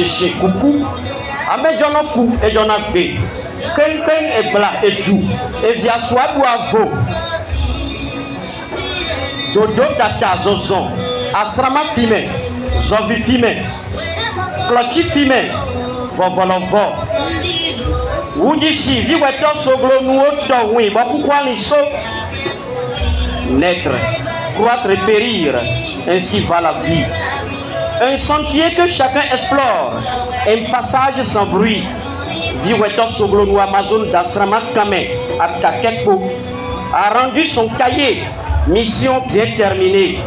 Chéché Coucou, Amé Jonoku et Jonakbe, Ken et Bla et Djou, et via Swabou Avo, Dodo Tata Zozon, Asrama Fime, Zovi Fime, Kloti Fime, Vovolovo, Wudishi, Viweto Soglo Nuoto, oui, Bakoukwani Liso, naître, croître et périr, ainsi va la vie. Un sentier que chacun explore, un passage sans bruit. Viweto Soglo Amazon d'Asrama Kame, à Kakekpo, a rendu son cahier, mission bien terminée.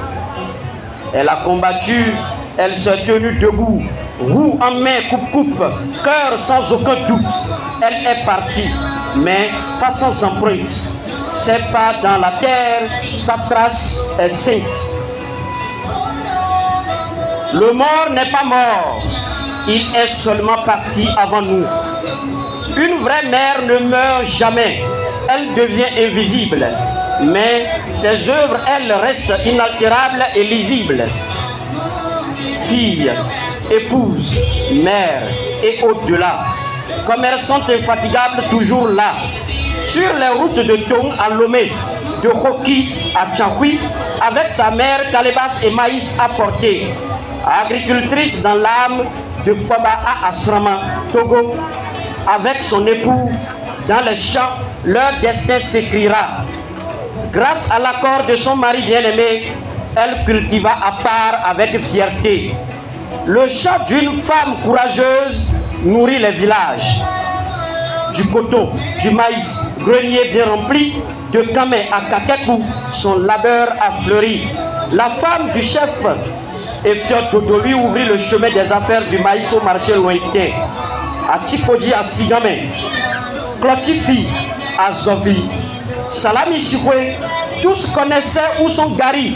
Elle a combattu, elle s'est tenue debout, roue en main, coupe-coupe, cœur sans aucun doute. Elle est partie, mais pas sans empreinte. Ses pas dans la terre, sa trace est sainte. Le mort n'est pas mort, il est seulement parti avant nous. Une vraie mère ne meurt jamais, elle devient invisible. Mais ses œuvres, elles, restent inaltérables et lisibles. Fille, épouse, mère et au-delà, commerçante infatigable toujours là, sur les routes de Tong à Lomé, de Hoki à Tchakoui, avec sa mère calebasse et maïs à portée, agricultrice dans l'âme de Kwaba à Asrama, Togo, avec son époux dans les champs, leur destin s'écrira. Grâce à l'accord de son mari bien-aimé, elle cultiva à part avec fierté. Le chant d'une femme courageuse nourrit les villages. Du coton, du maïs, grenier bien rempli, de Kamé à Kakekou, son labeur a fleuri. La femme du chef Efiot Dodo lui ouvrit le chemin des affaires du maïs au marché lointain. À Tikodi à Sigamé, Klotifi à Zovi, Salami Chikwe, tous connaissaient où sont Gary.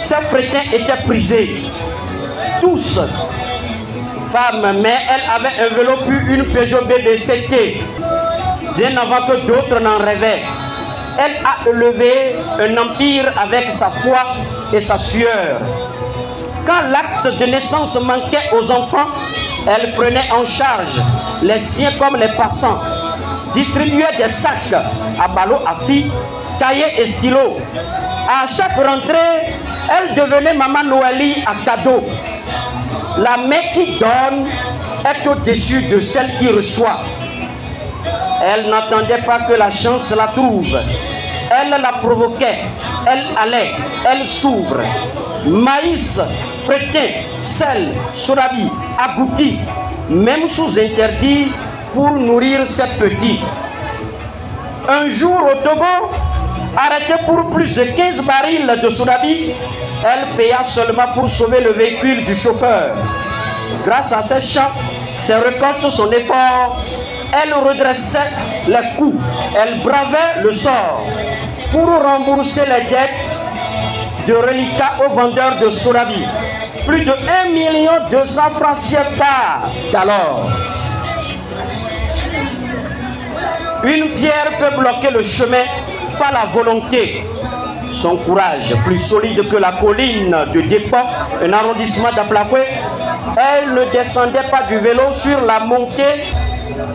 Ces frétins étaient prisés. Tous. Femmes, mais elle avait enveloppé une Peugeot BBCT. Bien avant que d'autres n'en rêvaient. Elle a élevé un empire avec sa foi et sa sueur. Quand l'acte de naissance manquait aux enfants, elle prenait en charge les siens comme les passants, distribuait des sacs à ballots à filles, cahiers et stylos. À chaque rentrée, elle devenait Maman Noélie à cadeau. La main qui donne est au-dessus de celle qui reçoit. Elle n'attendait pas que la chance la trouve. Elle la provoquait, elle allait, elle s'ouvre. Maïs, frétin, sel, sorabi, agouti, même sous interdit pour nourrir ses petits. Un jour au Togo, arrêtée pour plus de 15 barils de sorabi, elle paya seulement pour sauver le véhicule du chauffeur. Grâce à ses champs, ses récoltes, son effort, elle redressait les coups, elle bravait le sort pour rembourser les dettes de reliquats aux vendeurs de sorabi. Plus de 1 200 000 francs CFA d'alors. Une pierre peut bloquer le chemin, pas la volonté. Son courage, plus solide que la colline de Dépôt, un arrondissement d'Aplakwe, elle ne descendait pas du vélo sur la montée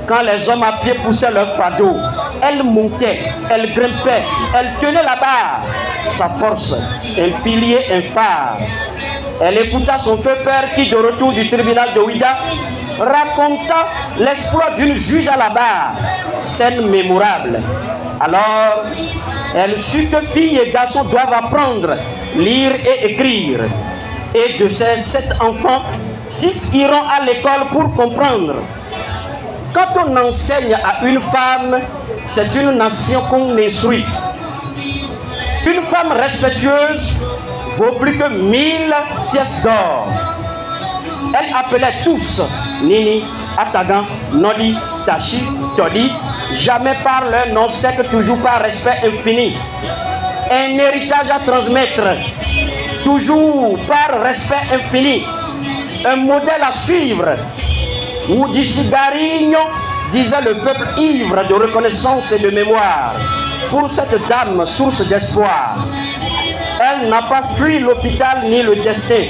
quand les hommes à pied poussaient leur fardeau. Elle montait, elle grimpait, elle tenait la barre. Sa force, un pilier, un phare. Elle écouta son feu père qui, de retour du tribunal de Ouida, raconta l'exploit d'une juge à la barre. Scène mémorable. Alors, elle sut que filles et garçons doivent apprendre, lire et écrire. Et de ces 7 enfants, 6 iront à l'école pour comprendre. Quand on enseigne à une femme, c'est une nation qu'on instruit. Une femme respectueuse vaut plus que 1000 pièces d'or. Elle appelait tous Nini, Atagan, Noli, Tachi, Todi, jamais par leur nom sec, toujours par respect infini. Un héritage à transmettre, toujours par respect infini. Un modèle à suivre. Oudishigarigno disait le peuple ivre de reconnaissance et de mémoire. Pour cette dame, source d'espoir. Elle n'a pas fui l'hôpital ni le destin.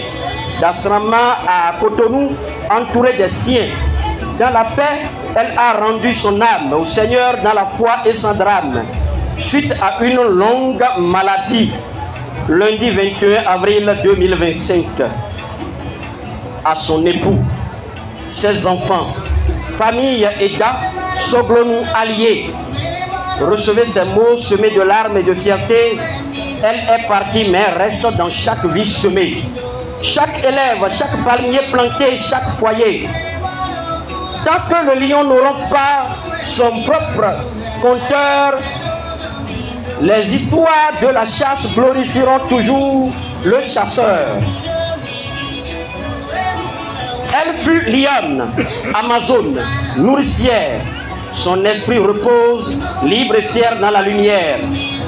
D'Asrama à Cotonou, entourée des siens. Dans la paix, elle a rendu son âme au Seigneur dans la foi et sans drame. Suite à une longue maladie, lundi 21 avril 2025, à son époux, ses enfants, famille Eda, Soglonou alliés. Recevez ces mots semés de larmes et de fierté. Elle est partie, mais reste dans chaque vie semée. Chaque élève, chaque palmier planté, chaque foyer. Tant que le lion n'aura pas son propre compteur, les histoires de la chasse glorifieront toujours le chasseur. Elle fut lionne, amazone, nourricière. Son esprit repose, libre et fier dans la lumière.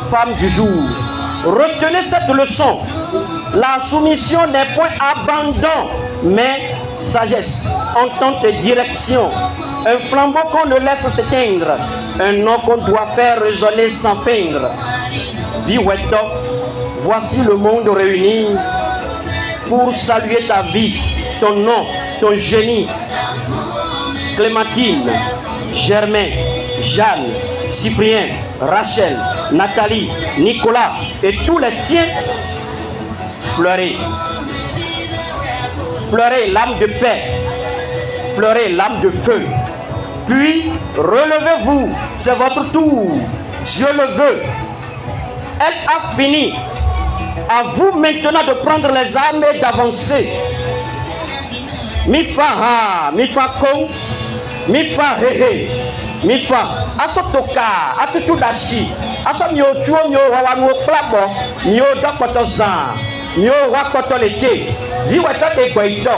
Femme du jour, retenez cette leçon. La soumission n'est point abandon, mais sagesse, entente et direction. Un flambeau qu'on ne laisse s'éteindre, un nom qu'on doit faire résonner sans feindre. Viweto, voici le monde réuni pour saluer ta vie, ton nom, ton génie. Clémentine, Germain, Jeanne, Cyprien, Rachel, Nathalie, Nicolas et tous les tiens, pleurez. Pleurez l'âme de paix, pleurez l'âme de feu. Puis relevez-vous, c'est votre tour, Dieu le veut. Elle a fini. À vous maintenant de prendre les armes et d'avancer. Mifa ha, mifa kon, mifa hehe, mifa asotoka, atutudashi, aso mio chuo mio wawanu plabo, mio dokoto zan, mio wakoto lete, viwata de gwaito,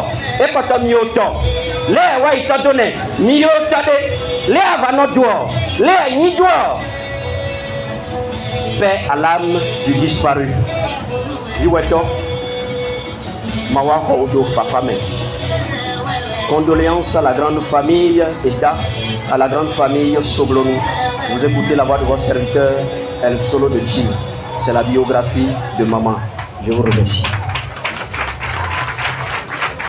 ekoto mio to, le waito done, mio tade, le avano duo, le ni duo. Paix à l'âme du disparu. Viweto, mawa hodo fafame. Condoléances à la grande famille Eda, à la grande famille Soglonou. Vous écoutez la voix de votre serviteur, El Solo de Chine. C'est la biographie de maman. Je vous remercie.